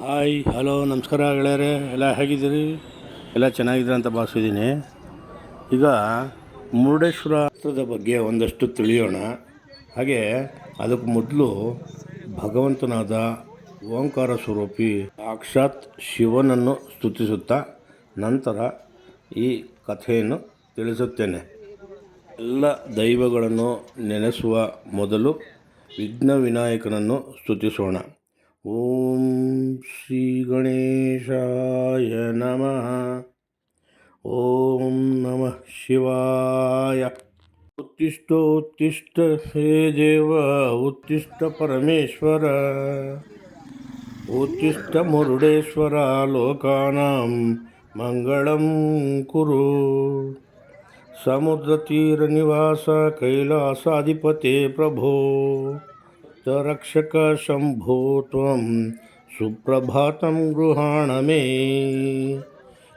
Hi hello ನಮಸ್ಕಾರ ಗೆಳೆಯರೆ, ಎಲ್ಲ ಹೇಗಿದ್ದೀರಿ? ಎಲ್ಲ ಚೆನ್ನಾಗಿದ್ದೀರ ಅಂತ ಭಾವಿಸಿದ್ದೀನಿ. ಈಗ ಮುರುಡೇಶ್ವರದ ಬಗ್ಗೆ ಒಂದಷ್ಟು ತಿಳಿಯೋಣ. ಹಾಗೆ ಅದಕ್ಕೆ ಮೊದಲು ಭಗವಂತನಾದ ಓಂಕಾರ ಸ್ವರೂಪಿ ಸಾಕ್ಷಾತ್ ಶಿವನನ್ನು ಸ್ತುತಿಸುತ್ತಾ ನಂತರ ಈ ಕಥೆಯನ್ನು ತಿಳಿಸುತ್ತೇನೆ. ಎಲ್ಲ ದೈವಗಳನ್ನು ನೆನೆಸುವ ಮೊದಲು ವಿಘ್ನ ವಿನಾಯಕನನ್ನು ಸ್ತುತಿಸೋಣ. ಓಂ ಶ್ರೀ ಗಣೇಶಾಯ ನಮಃ. ಓಂ ನಮಃ ಶಿವಾಯ. ಉತ್ತಿಷ್ಠ ಹೇ ದೇವ, ಉತ್ತಿಷ್ಠ ಪರಮೇಶ್ವರ, ಉತ್ತಿಷ್ಠ ಮುರುಡೇಶ್ವರ, ಲೋಕಾನಾಂ ಮಂಗಳಂ ಕುರು. ಸಮುದ್ರತೀರ ನಿವಾಸ ಕೈಲಾಸಾಧಿಪತೆ ಪ್ರಭೋ, ರಕ್ಷಕ ಶಂಭೋ ತ್ವಂ ಸುಪ್ರಭಾತಂ ಗೃಹಾಣ ಮೇ.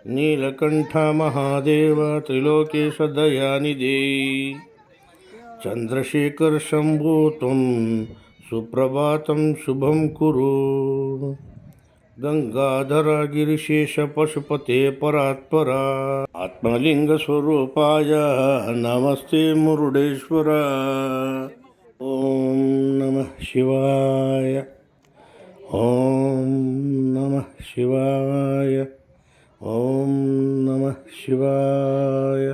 ನೀಲಕಂಠ ಮಹಾದೇವ ತ್ರಿಲೋಕೇಶ ದಯಾನಿಧಿ, ಚಂದ್ರಶೇಖರ ಶಂಭೋ ತ್ವಂ ಸುಪ್ರಭಾತಂ ಶುಭಂ ಕುರು. ಗಂಗಾಧರ ಗಿರಿಶೇಷ ಪಶುಪತೆ ಪರಾತ್ಪರ, ಆತ್ಮಲಿಂಗ ಸ್ವರೂಪಾಯ ನಮಸ್ತೆ ಮುರುಡೇಶ್ವರ. ಓಂ ನಮಃ ಶಿವಾಯ. ಓಂ ನಮಃ ಶಿವಾಯ. ಓಂ ನಮಃ ಶಿವಾಯ.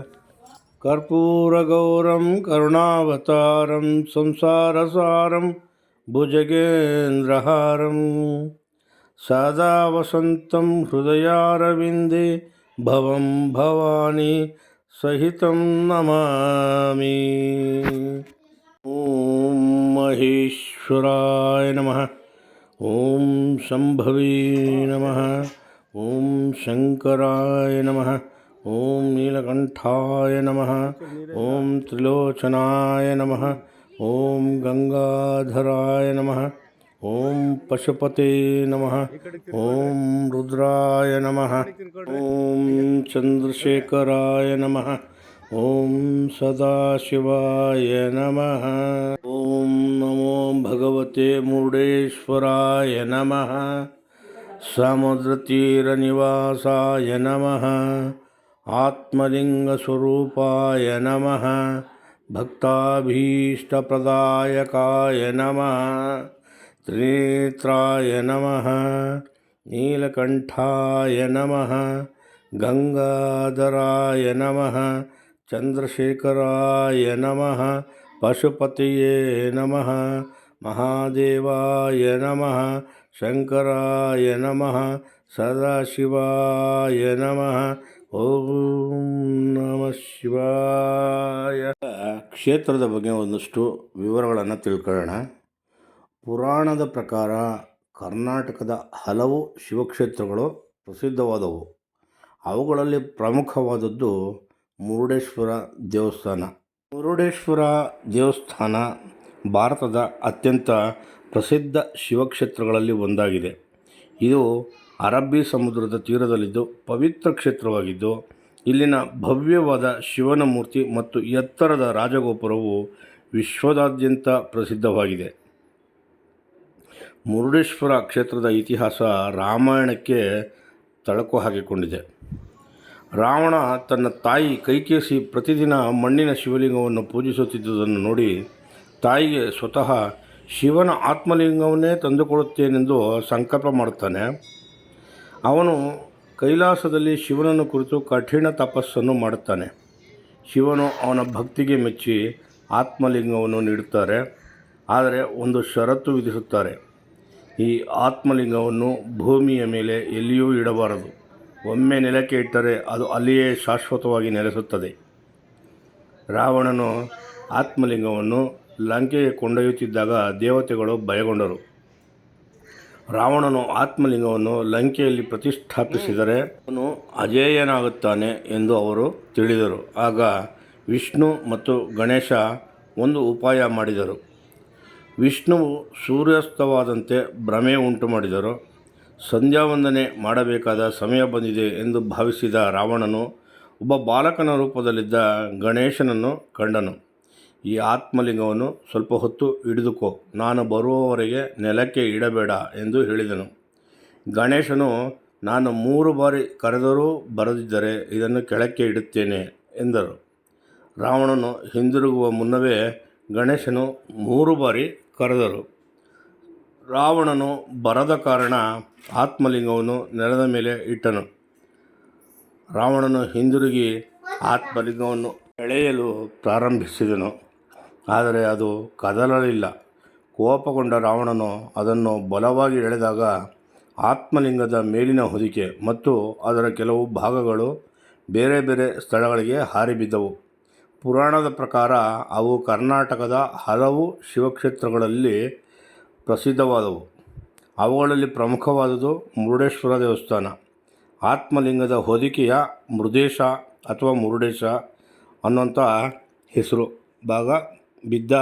ಕರ್ಪೂರಗೌರಂ ಕರುಣಾವತಾರಂ ಸಂಸಾರಸಾರಂ ಭುಜಗೇಂದ್ರಹಾರಂ, ಸದಾ ವಸಂತಂ ಹೃದಯಾರವಿಂದೇ ಭವಂ ಭವಾನಿ ಸಹಿತಂ ನಮಾಮಿ. ಓಂ ಮಹೇಶ್ವರಾಯ ನಮಃ. ಓಂ ಶಂಭವೇ ನಮಃ. ಓಂ ಶಂಕರಾಯ ನಮಃ. ಓಂ ನೀಲಕಂಠಾಯ ನಮಃ. ಓಂ ತ್ರಿಲೋಚನಾಯ ನಮಃ. ಓಂ ಗಂಗಾಧರಾಯ ನಮಃ. ಓಂ ಪಶುಪತೆ ನಮಃ. ಓಂ ರುದ್ರಾಯ ನಮಃ. ಓಂ ಚಂದ್ರಶೇಖರಾಯ ನಮಃ. ಓಂ ಸದಾಶಿವಾಯ ನಮಃ. ಓಂ ನಮೋ ಭಗವತೆ ಮುರುಡೇಶ್ವರಾಯ ನಮಃ. ಸಮುದ್ರತೀರ ನಿವಾಸಾಯ ನಮಃ. ಆತ್ಮಲಿಂಗ ಸ್ವರೂಪಾಯ ನಮಃ. ಭಕ್ತಾಭೀಷ್ಟಪ್ರದಾಯಕಾಯ ನಮಃ. ತ್ರಿನೇತ್ರಾಯ ನಮಃ. ನೀಲಕಂಠಾಯ ನಮಃ. ಗಂಗಾಧರಾಯ ನಮಃ. ಚಂದ್ರಶೇಖರಾಯ ನಮಃ. ಪಶುಪತಿಯೇ ನಮಃ. ಮಹಾದೇವಾಯ ನಮಃ. ಶಂಕರಾಯ ನಮಃ. ಸದಾಶಿವಾಯ ನಮಃ. ಓಂ ನಮಃ ಶಿವಾಯ. ಕ್ಷೇತ್ರದ ಬಗ್ಗೆ ಒಂದಷ್ಟು ವಿವರಗಳನ್ನು ತಿಳ್ಕೊಳ್ಳೋಣ. ಪುರಾಣದ ಪ್ರಕಾರ ಕರ್ನಾಟಕದ ಹಲವು ಶಿವಕ್ಷೇತ್ರಗಳು ಪ್ರಸಿದ್ಧವಾದವು. ಅವುಗಳಲ್ಲಿ ಪ್ರಮುಖವಾದದ್ದು ಮುರುಡೇಶ್ವರ ದೇವಸ್ಥಾನ. ಮುರುಡೇಶ್ವರ ದೇವಸ್ಥಾನ ಭಾರತದ ಅತ್ಯಂತ ಪ್ರಸಿದ್ಧ ಶಿವಕ್ಷೇತ್ರಗಳಲ್ಲಿ ಒಂದಾಗಿದೆ. ಇದು ಅರಬ್ಬಿ ಸಮುದ್ರದ ತೀರದಲ್ಲಿದ್ದು ಪವಿತ್ರ ಕ್ಷೇತ್ರವಾಗಿದ್ದು, ಇಲ್ಲಿನ ಭವ್ಯವಾದ ಶಿವನ ಮೂರ್ತಿ ಮತ್ತು ಎತ್ತರದ ರಾಜಗೋಪುರವು ವಿಶ್ವದಾದ್ಯಂತ ಪ್ರಸಿದ್ಧವಾಗಿದೆ. ಮುರುಡೇಶ್ವರ ಕ್ಷೇತ್ರದ ಇತಿಹಾಸ ರಾಮಾಯಣಕ್ಕೆ ತಳಕು ಹಾಕಿಕೊಂಡಿದೆ. ರಾವಣ ತನ್ನ ತಾಯಿ ಕೈಕೇಸಿ ಪ್ರತಿದಿನ ಮಣ್ಣಿನ ಶಿವಲಿಂಗವನ್ನು ಪೂಜಿಸುತ್ತಿದ್ದುದನ್ನು ನೋಡಿ ತಾಯಿಗೆ ಸ್ವತಃ ಶಿವನ ಆತ್ಮಲಿಂಗವನ್ನೇ ತಂದುಕೊಡುತ್ತೇನೆಂದು ಸಂಕಲ್ಪ ಮಾಡುತ್ತಾನೆ. ಅವನು ಕೈಲಾಸದಲ್ಲಿ ಶಿವನನ್ನು ಕುರಿತು ಕಠಿಣ ತಪಸ್ಸನ್ನು ಮಾಡುತ್ತಾನೆ. ಶಿವನು ಅವನ ಭಕ್ತಿಗೆ ಮೆಚ್ಚಿ ಆತ್ಮಲಿಂಗವನ್ನು ನೀಡುತ್ತಾರೆ. ಆದರೆ ಒಂದು ಷರತ್ತು ವಿಧಿಸುತ್ತಾರೆ. ಈ ಆತ್ಮಲಿಂಗವನ್ನು ಭೂಮಿಯ ಮೇಲೆ ಎಲ್ಲಿಯೂ ಇಡಬಾರದು. ಒಮ್ಮೆ ನೆಲಕ್ಕೆ ಇಟ್ಟರೆ ಅದು ಅಲ್ಲಿಯೇ ಶಾಶ್ವತವಾಗಿ ನೆಲೆಸುತ್ತದೆ. ರಾವಣನು ಆತ್ಮಲಿಂಗವನ್ನು ಲಂಕೆಗೆ ಕೊಂಡೊಯ್ಯುತ್ತಿದ್ದಾಗ ದೇವತೆಗಳು ಭಯಗೊಂಡರು. ರಾವಣನು ಆತ್ಮಲಿಂಗವನ್ನು ಲಂಕೆಯಲ್ಲಿ ಪ್ರತಿಷ್ಠಾಪಿಸಿದರೆ ಅವನು ಅಜೇಯನಾಗುತ್ತಾನೆ ಎಂದು ಅವರು ತಿಳಿದರು. ಆಗ ವಿಷ್ಣು ಮತ್ತು ಗಣೇಶ ಒಂದು ಉಪಾಯ ಮಾಡಿದರು. ವಿಷ್ಣುವು ಸೂರ್ಯಾಸ್ತವಾದಂತೆ ಭ್ರಮೆ ಉಂಟು ಮಾಡಿದರು. ಸಂಧ್ಯಾವಂದನೆ ಮಾಡಬೇಕಾದ ಸಮಯ ಬಂದಿದೆ ಎಂದು ಭಾವಿಸಿದ ರಾವಣನು ಒಬ್ಬ ಬಾಲಕನ ರೂಪದಲ್ಲಿದ್ದ ಗಣೇಶನನ್ನು ಕಂಡನು. ಈ ಆತ್ಮಲಿಂಗವನ್ನು ಸ್ವಲ್ಪ ಹೊತ್ತು ಹಿಡಿದುಕೋ, ನಾನು ಬರುವವರೆಗೆ ನೆಲಕ್ಕೆ ಇಡಬೇಡ ಎಂದು ಹೇಳಿದನು. ಗಣೇಶನು ನಾನು 3 ಬಾರಿ ಕರೆದರೂ ಬರದಿದ್ದರೆ ಇದನ್ನು ಕೆಳಕ್ಕೆ ಇಡುತ್ತೇನೆ ಎಂದರು. ರಾವಣನು ಹಿಂದಿರುಗುವ ಮುನ್ನವೇ ಗಣೇಶನು 3 ಬಾರಿ ಕರೆದರು. ರಾವಣನು ಬರದ ಕಾರಣ ಆತ್ಮಲಿಂಗವನ್ನು ನೆಲದ ಮೇಲೆ ಇಟ್ಟನು. ರಾವಣನು ಹಿಂದಿರುಗಿ ಆತ್ಮಲಿಂಗವನ್ನು ಎಳೆಯಲು ಪ್ರಾರಂಭಿಸಿದನು, ಆದರೆ ಅದು ಕದಲಲಿಲ್ಲ. ಕೋಪಗೊಂಡ ರಾವಣನು ಅದನ್ನು ಬಲವಾಗಿ ಎಳೆದಾಗ ಆತ್ಮಲಿಂಗದ ಮೇಲಿನ ಹೊದಿಕೆ ಮತ್ತು ಅದರ ಕೆಲವು ಭಾಗಗಳು ಬೇರೆ ಬೇರೆ ಸ್ಥಳಗಳಿಗೆ ಹಾರಿಬಿದ್ದವು. ಪುರಾಣದ ಪ್ರಕಾರ ಅವು ಕರ್ನಾಟಕದ ಹಲವು ಶಿವಕ್ಷೇತ್ರಗಳಲ್ಲಿ ಪ್ರಸಿದ್ಧವಾದವು. ಅವುಗಳಲ್ಲಿ ಪ್ರಮುಖವಾದುದು ಮುರುಡೇಶ್ವರ ದೇವಸ್ಥಾನ. ಆತ್ಮಲಿಂಗದ ಹೊದಿಕೆಯ ಮೃದೇಶ ಅಥವಾ ಮುರುಡೇಶ ಅನ್ನುವಂಥ ಹೆಸರು ಭಾಗ ಬಿದ್ದ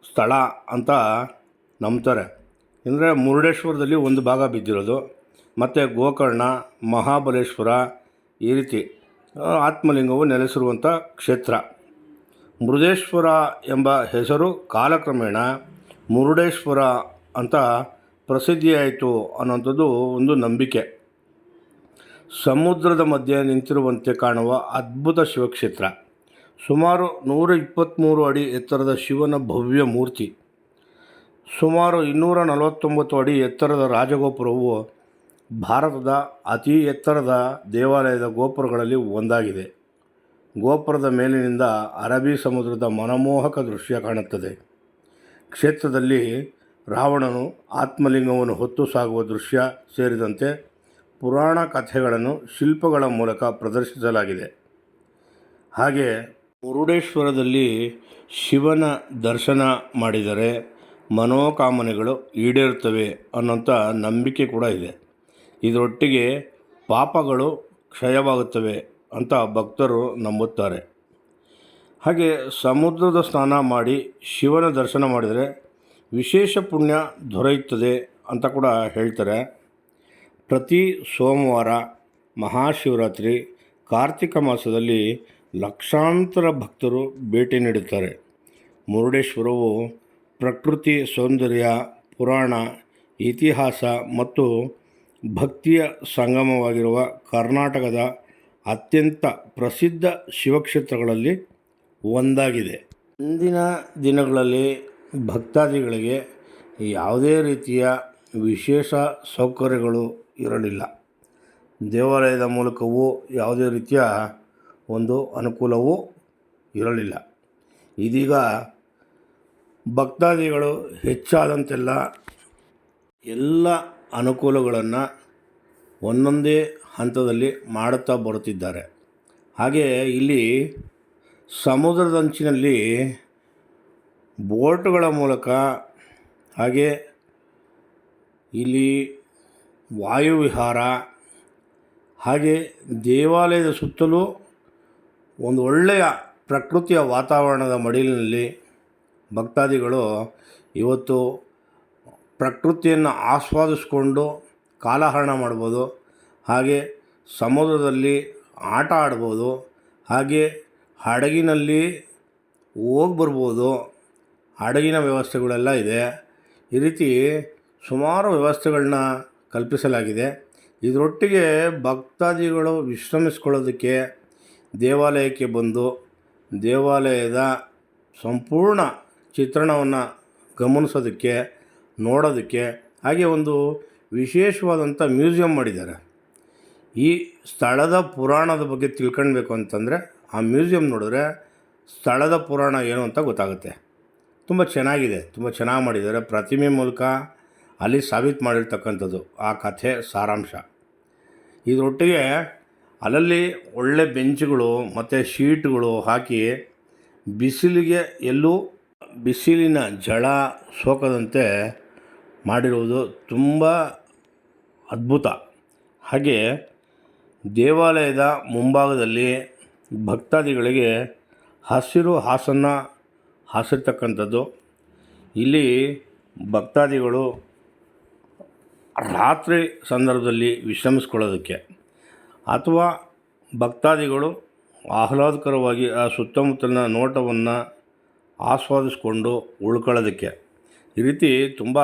ಸ್ಥಳ ಅಂತ ನಂಬ್ತಾರೆ. ಅಂದರೆ ಮುರುಡೇಶ್ವರದಲ್ಲಿ ಒಂದು ಭಾಗ ಬಿದ್ದಿರೋದು, ಮತ್ತು ಗೋಕರ್ಣ, ಮಹಾಬಲೇಶ್ವರ ಈ ರೀತಿ ಆತ್ಮಲಿಂಗವು ನೆಲೆಸಿರುವಂಥ ಕ್ಷೇತ್ರ. ಮೃದೇಶ್ವರ ಎಂಬ ಹೆಸರು ಕಾಲಕ್ರಮೇಣ ಮುರುಡೇಶ್ವರ ಅಂತ ಪ್ರಸಿದ್ಧಿಯಾಯಿತು ಅನ್ನೋಂಥದ್ದು ಒಂದು ನಂಬಿಕೆ. ಸಮುದ್ರದ ಮಧ್ಯೆ ನಿಂತಿರುವಂತೆ ಕಾಣುವ ಅದ್ಭುತ ಶಿವಕ್ಷೇತ್ರ. ಸುಮಾರು 123 ಅಡಿ ಎತ್ತರದ ಶಿವನ ಭವ್ಯ ಮೂರ್ತಿ. ಸುಮಾರು 249 ಅಡಿ ಎತ್ತರದ ರಾಜಗೋಪುರವು ಭಾರತದ ಅತಿ ಎತ್ತರದ ದೇವಾಲಯದ ಗೋಪುರಗಳಲ್ಲಿ ಒಂದಾಗಿದೆ. ಗೋಪುರದ ಮೇಲಿನಿಂದ ಅರಬ್ಬಿ ಸಮುದ್ರದ ಮನಮೋಹಕ ದೃಶ್ಯ ಕಾಣುತ್ತದೆ. ಕ್ಷೇತ್ರದಲ್ಲಿ ರಾವಣನು ಆತ್ಮಲಿಂಗವನ್ನು ಹೊತ್ತು ಸಾಗುವ ದೃಶ್ಯ ಸೇರಿದಂತೆ ಪುರಾಣ ಕಥೆಗಳನ್ನು ಶಿಲ್ಪಗಳ ಮೂಲಕ ಪ್ರದರ್ಶಿಸಲಾಗಿದೆ. ಹಾಗೆ ಮುರುಡೇಶ್ವರದಲ್ಲಿ ಶಿವನ ದರ್ಶನ ಮಾಡಿದರೆ ಮನೋಕಾಮನೆಗಳು ಈಡೇರುತ್ತವೆ ಅನ್ನೋಂಥ ನಂಬಿಕೆ ಕೂಡ ಇದೆ. ಇದರೊಟ್ಟಿಗೆ ಪಾಪಗಳು ಕ್ಷಯವಾಗುತ್ತವೆ ಅಂತ ಭಕ್ತರು ನಂಬುತ್ತಾರೆ. ಹಾಗೆ ಸಮುದ್ರದ ಸ್ನಾನ ಮಾಡಿ ಶಿವನ ದರ್ಶನ ಮಾಡಿದರೆ ವಿಶೇಷ ಪುಣ್ಯ ದೊರೆಯುತ್ತದೆ ಅಂತ ಕೂಡ ಹೇಳ್ತಾರೆ. ಪ್ರತಿ ಸೋಮವಾರ, ಮಹಾಶಿವರಾತ್ರಿ, ಕಾರ್ತಿಕ ಮಾಸದಲ್ಲಿ ಲಕ್ಷಾಂತರ ಭಕ್ತರು ಭೇಟಿ ನೀಡುತ್ತಾರೆ. ಮುರುಡೇಶ್ವರವು ಪ್ರಕೃತಿ ಸೌಂದರ್ಯ, ಪುರಾಣ, ಇತಿಹಾಸ ಮತ್ತು ಭಕ್ತಿಯ ಸಂಗಮವಾಗಿರುವ ಕರ್ನಾಟಕದ ಅತ್ಯಂತ ಪ್ರಸಿದ್ಧ ಶಿವಕ್ಷೇತ್ರಗಳಲ್ಲಿ ಒಂದಾಗಿದೆ. ಇಂದಿನ ದಿನಗಳಲ್ಲಿ ಭಕ್ತಾದಿಗಳಿಗೆ ಯಾವುದೇ ರೀತಿಯ ವಿಶೇಷ ಸೌಕರ್ಯಗಳು ಇರಲಿಲ್ಲ. ದೇವಾಲಯದ ಮೂಲಕವೂ ಯಾವುದೇ ರೀತಿಯ ಒಂದು ಅನುಕೂಲವೂ ಇರಲಿಲ್ಲ. ಇದೀಗ ಭಕ್ತಾದಿಗಳು ಹೆಚ್ಚಾದಂತೆಲ್ಲ ಎಲ್ಲ ಅನುಕೂಲಗಳನ್ನು ಒಂದೊಂದೇ ಹಂತದಲ್ಲಿ ಮಾಡುತ್ತಾ ಬರುತ್ತಿದ್ದಾರೆ. ಹಾಗೆ ಇಲ್ಲಿ ಸಮುದ್ರದಂಚಿನಲ್ಲಿ ಬೋಟುಗಳ ಮೂಲಕ, ಹಾಗೆ ಇಲ್ಲಿ ವಾಯುವಿಹಾರ, ಹಾಗೆ ದೇವಾಲಯದ ಸುತ್ತಲೂ ಒಂದು ಒಳ್ಳೆಯ ಪ್ರಕೃತಿಯ ವಾತಾವರಣದ ಮಡಿಲಿನಲ್ಲಿ ಭಕ್ತಾದಿಗಳು ಇವತ್ತು ಪ್ರಕೃತಿಯನ್ನು ಆಸ್ವಾದಿಸಿಕೊಂಡು ಕಾಲಹರಣ ಮಾಡ್ಬೋದು. ಹಾಗೆ ಸಮುದ್ರದಲ್ಲಿ ಆಟ ಆಡ್ಬೋದು. ಹಾಗೆ ಹಡಗಿನಲ್ಲಿ ಹೋಗಿ ಬರ್ಬೋದು. ಹಡಗಿನ ವ್ಯವಸ್ಥೆಗಳೆಲ್ಲ ಇದೆ. ಈ ರೀತಿ ಸುಮಾರು ವ್ಯವಸ್ಥೆಗಳನ್ನ ಕಲ್ಪಿಸಲಾಗಿದೆ. ಇದರೊಟ್ಟಿಗೆ ಭಕ್ತಾದಿಗಳು ವಿಶ್ರಮಿಸ್ಕೊಳ್ಳೋದಕ್ಕೆ ದೇವಾಲಯಕ್ಕೆ ಬಂದು ದೇವಾಲಯದ ಸಂಪೂರ್ಣ ಚಿತ್ರಣವನ್ನು ಗಮನಿಸೋದಕ್ಕೆ, ನೋಡೋದಕ್ಕೆ, ಹಾಗೆ ಒಂದು ವಿಶೇಷವಾದಂಥ ಮ್ಯೂಸಿಯಂ ಮಾಡಿದ್ದಾರೆ. ಈ ಸ್ಥಳದ ಪುರಾಣದ ಬಗ್ಗೆ ತಿಳ್ಕೊಳ್ಬೇಕು ಅಂತಂದರೆ ಆ ಮ್ಯೂಸಿಯಂ ನೋಡಿದ್ರೆ ಸ್ಥಳದ ಪುರಾಣ ಏನು ಅಂತ ಗೊತ್ತಾಗುತ್ತೆ. ತುಂಬ ಚೆನ್ನಾಗಿದೆ, ತುಂಬ ಚೆನ್ನಾಗಿ ಮಾಡಿದ್ದಾರೆ. ಪ್ರತಿಮೆ ಮೂಲಕ ಅಲ್ಲಿ ಸಾಬೀತು ಮಾಡಿರ್ತಕ್ಕಂಥದ್ದು ಆ ಕಥೆ ಸಾರಾಂಶ. ಇದರೊಟ್ಟಿಗೆ ಅಲ್ಲಲ್ಲಿ ಒಳ್ಳೆ ಬೆಂಚುಗಳು ಮತ್ತು ಶೀಟ್ಗಳು ಹಾಕಿ ಬಿಸಿಲಿಗೆ ಎಲ್ಲೂ ಬಿಸಿಲಿನ ಝಳ ಸೋಕದಂತೆ ಮಾಡಿರುವುದು ತುಂಬ ಅದ್ಭುತ. ಹಾಗೆ ದೇವಾಲಯದ ಮುಂಭಾಗದಲ್ಲಿ ಭಕ್ತಾದಿಗಳಿಗೆ ಹಸಿರು ಹಾಸನ್ನು ಹಾಸಿರ್ತಕ್ಕಂಥದ್ದು. ಇಲ್ಲಿ ಭಕ್ತಾದಿಗಳು ರಾತ್ರಿ ಸಂದರ್ಭದಲ್ಲಿ ವಿಶ್ರಮಿಸ್ಕೊಳ್ಳೋದಕ್ಕೆ ಅಥವಾ ಭಕ್ತಾದಿಗಳು ಆಹ್ಲಾದಕರವಾಗಿ ಆ ಸುತ್ತಮುತ್ತಲಿನ ನೋಟವನ್ನು ಆಸ್ವಾದಿಸ್ಕೊಂಡು ಉಳ್ಕೊಳ್ಳೋದಕ್ಕೆ ಈ ರೀತಿ ತುಂಬ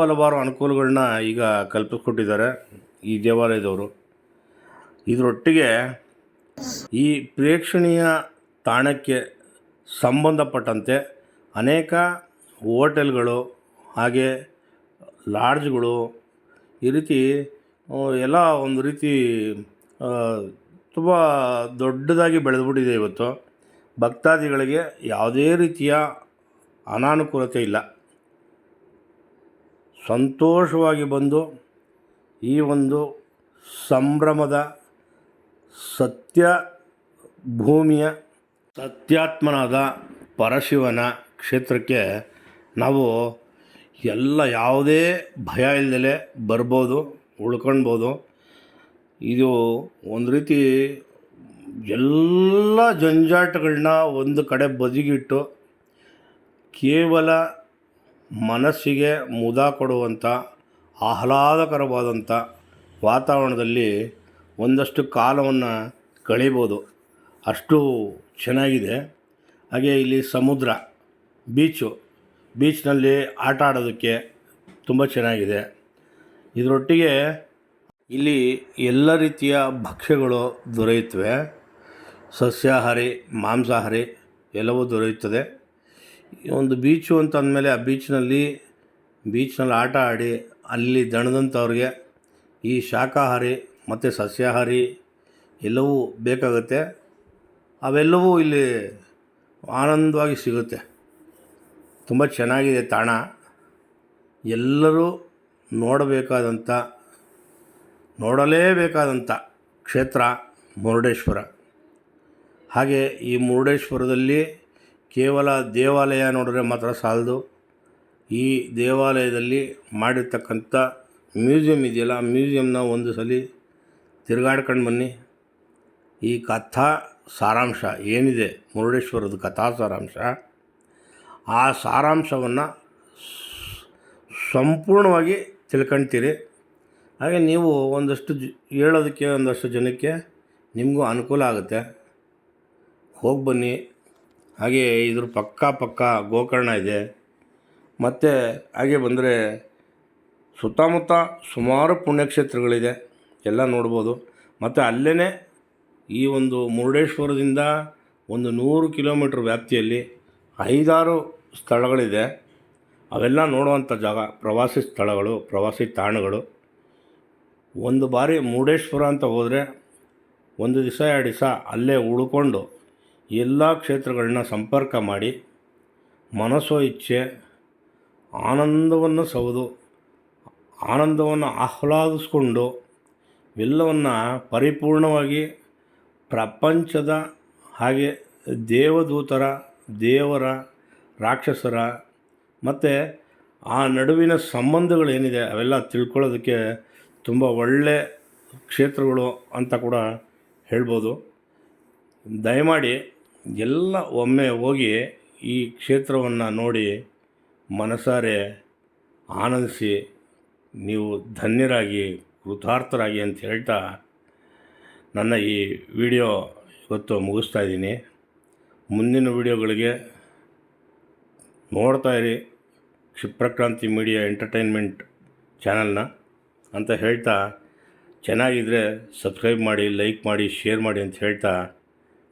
ಹಲವಾರು ಅನುಕೂಲಗಳನ್ನ ಈಗ ಕಲ್ಪಿಸ್ಕೊಟ್ಟಿದ್ದಾರೆ ಈ ದೇವಾಲಯದವರು. ಇದರೊಟ್ಟಿಗೆ ಈ ಪ್ರೇಕ್ಷಣೀಯ ತಾಣಕ್ಕೆ ಸಂಬಂಧಪಟ್ಟಂತೆ ಅನೇಕ ಹೋಟೆಲ್ಗಳು, ಹಾಗೆ ಲಾಡ್ಜ್ಗಳು, ಈ ರೀತಿ ಎಲ್ಲ ಒಂದು ರೀತಿ ತುಂಬ ದೊಡ್ಡದಾಗಿ ಬೆಳೆದುಬಿಟ್ಟಿದೆ ಇವತ್ತು. ಭಕ್ತಾದಿಗಳಿಗೆ ಯಾವುದೇ ರೀತಿಯ ಅನಾನುಕೂಲತೆ ಇಲ್ಲ. ಸಂತೋಷವಾಗಿ ಬಂದು ಈ ಒಂದು ಸಂಭ್ರಮದ ಸತ್ಯ ಭೂಮಿಯ ಸತ್ಯಾತ್ಮನಾದ ಪರಶಿವನ ಕ್ಷೇತ್ರಕ್ಕೆ ನಾವು ಯಾವುದೇ ಭಯ ಇಲ್ಲದೆ ಬರ್ಬೋದು, ಉಳ್ಕೊಳ್ಬೋದು. ಇದು ಒಂದು ರೀತಿ ಎಲ್ಲ ಜಂಜಾಟಗಳನ್ನ ಒಂದು ಕಡೆ ಬದಿಗಿಟ್ಟು ಕೇವಲ ಮನಸ್ಸಿಗೆ ಮುದ ಕೊಡುವಂಥ ಆಹ್ಲಾದಕರವಾದಂಥ ವಾತಾವರಣದಲ್ಲಿ ಒಂದಷ್ಟು ಕಾಲವನ್ನು ಕಳೀಬೋದು, ಅಷ್ಟು ಚೆನ್ನಾಗಿದೆ. ಹಾಗೆ ಇಲ್ಲಿ ಸಮುದ್ರ, ಬೀಚ್ನಲ್ಲಿ ಆಟ ಆಡೋದಕ್ಕೆ ತುಂಬ ಚೆನ್ನಾಗಿದೆ. ಇದರೊಟ್ಟಿಗೆ ಇಲ್ಲಿ ಎಲ್ಲ ರೀತಿಯ ಭಕ್ಷ್ಯಗಳು ದೊರೆಯುತ್ತವೆ. ಸಸ್ಯಾಹಾರಿ, ಮಾಂಸಾಹಾರಿ ಎಲ್ಲವೂ ದೊರೆಯುತ್ತದೆ. ಒಂದು ಬೀಚು ಅಂತ ಅಂದಮೇಲೆ ಆ ಬೀಚ್ನಲ್ಲಿ ಆಟ ಆಡಿ ಅಲ್ಲಿ ದಣದಂಥವ್ರಿಗೆ ಈ ಶಾಕಾಹಾರಿ ಮತ್ತು ಸಸ್ಯಾಹಾರಿ ಎಲ್ಲವೂ ಬೇಕಾಗುತ್ತೆ. ಅವೆಲ್ಲವೂ ಇಲ್ಲಿ ಆನಂದವಾಗಿ ಸಿಗುತ್ತೆ. ತುಂಬ ಚೆನ್ನಾಗಿದೆ ತಾಣ. ಎಲ್ಲರೂ ನೋಡಲೇಬೇಕಾದಂಥ ಕ್ಷೇತ್ರ ಮುರುಡೇಶ್ವರ. ಹಾಗೆ ಈ ಮುರುಡೇಶ್ವರದಲ್ಲಿ ಕೇವಲ ದೇವಾಲಯ ನೋಡಿದ್ರೆ ಮಾತ್ರ ಸಾಲದು. ಈ ದೇವಾಲಯದಲ್ಲಿ ಮಾಡಿರ್ತಕ್ಕಂಥ ಮ್ಯೂಸಿಯಂ ಇದೆಯಲ್ಲ, ಆ ಮ್ಯೂಸಿಯಂನ ಒಂದು ಸಲ ತಿರುಗಾಡ್ಕೊಂಡು ಬನ್ನಿ. ಈ ಕಥಾ ಸಾರಾಂಶ ಏನಿದೆ, ಮುರುಡೇಶ್ವರದ ಕಥಾ ಸಾರಾಂಶ, ಆ ಸಾರಾಂಶವನ್ನು ಸಂಪೂರ್ಣವಾಗಿ ತಿಳ್ಕೊಳ್ತೀರಿ. ಹಾಗೆ ನೀವು ಹೇಳೋದಕ್ಕೆ ಒಂದಷ್ಟು ಜನಕ್ಕೆ ನಿಮಗೂ ಅನುಕೂಲ ಆಗುತ್ತೆ. ಹೋಗಿ ಬನ್ನಿ. ಹಾಗೆ ಇದ್ರ ಪಕ್ಕ ಗೋಕರ್ಣ ಇದೆ. ಮತ್ತು ಹಾಗೆ ಬಂದರೆ ಸುತ್ತಮುತ್ತ ಸುಮಾರು ಪುಣ್ಯಕ್ಷೇತ್ರಗಳಿದೆ, ಎಲ್ಲ ನೋಡ್ಬೋದು. ಮತ್ತು ಅಲ್ಲೇ ಈ ಒಂದು ಮುರುಡೇಶ್ವರದಿಂದ ಒಂದು 100 ಕಿಲೋಮೀಟ್ರ್ ವ್ಯಾಪ್ತಿಯಲ್ಲಿ 5-6 ಸ್ಥಳಗಳಿದೆ. ಅವೆಲ್ಲ ನೋಡುವಂಥ ಜಾಗ, ಪ್ರವಾಸಿ ಸ್ಥಳಗಳು, ಪ್ರವಾಸಿ ತಾಣಗಳು. ಒಂದು ಬಾರಿ ಮುರುಡೇಶ್ವರ ಅಂತ ಹೋದರೆ 1 ದಿವಸ 2 ದಿವಸ ಅಲ್ಲೇ ಉಳ್ಕೊಂಡು ಎಲ್ಲ ಕ್ಷೇತ್ರಗಳನ್ನ ಸಂಪರ್ಕ ಮಾಡಿ ಮನಸೋ ಇಚ್ಛೆ ಆನಂದವನ್ನು ಸವಿದು, ಆನಂದವನ್ನು ಆಹ್ಲಾದಿಸ್ಕೊಂಡು ಎಲ್ಲವನ್ನು ಪರಿಪೂರ್ಣವಾಗಿ ಪ್ರಪಂಚದ ಹಾಗೆ ದೇವದೂತರ, ದೇವರ, ರಾಕ್ಷಸರ ಮತ್ತು ಆ ನಡುವಿನ ಸಂಬಂಧಗಳೇನಿದೆ ಅವೆಲ್ಲ ತಿಳ್ಕೊಳ್ಳೋದಕ್ಕೆ ತುಂಬ ಒಳ್ಳೆ ಕ್ಷೇತ್ರಗಳು ಅಂತ ಕೂಡ ಹೇಳ್ಬೋದು. ದಯಮಾಡಿ ಎಲ್ಲ ಒಮ್ಮೆ ಹೋಗಿ ಈ ಕ್ಷೇತ್ರವನ್ನು ನೋಡಿ ಮನಸಾರೆ ಆನಂದಿಸಿ ನೀವು ಧನ್ಯರಾಗಿ, ಕೃತಾರ್ಥರಾಗಿ ಅಂತ ಹೇಳ್ತಾ ನನ್ನ ಈ ವಿಡಿಯೋ ಇವತ್ತು ಮುಗಿಸ್ತಾ ಇದ್ದೀನಿ. ಮುಂದಿನ ವಿಡಿಯೋಗಳಿಗೆ ನೋಡ್ತಾ ಇರಿ ಕ್ಷಿಪ್ರಕ್ರಾಂತಿ ಮೀಡಿಯಾ ಎಂಟರ್ಟೈನ್ಮೆಂಟ್ ಚಾನಲ್ನ ಅಂತ ಹೇಳ್ತಾ, ಚೆನ್ನಾಗಿದ್ದರೆ ಸಬ್ಸ್ಕ್ರೈಬ್ ಮಾಡಿ, ಲೈಕ್ ಮಾಡಿ, ಶೇರ್ ಮಾಡಿ ಅಂತ ಹೇಳ್ತಾ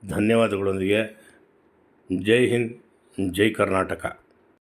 ಧನ್ಯವಾದಗಳೊಂದಿಗೆ ಜೈ ಹಿಂದ್, ಜೈ ಕರ್ನಾಟಕ.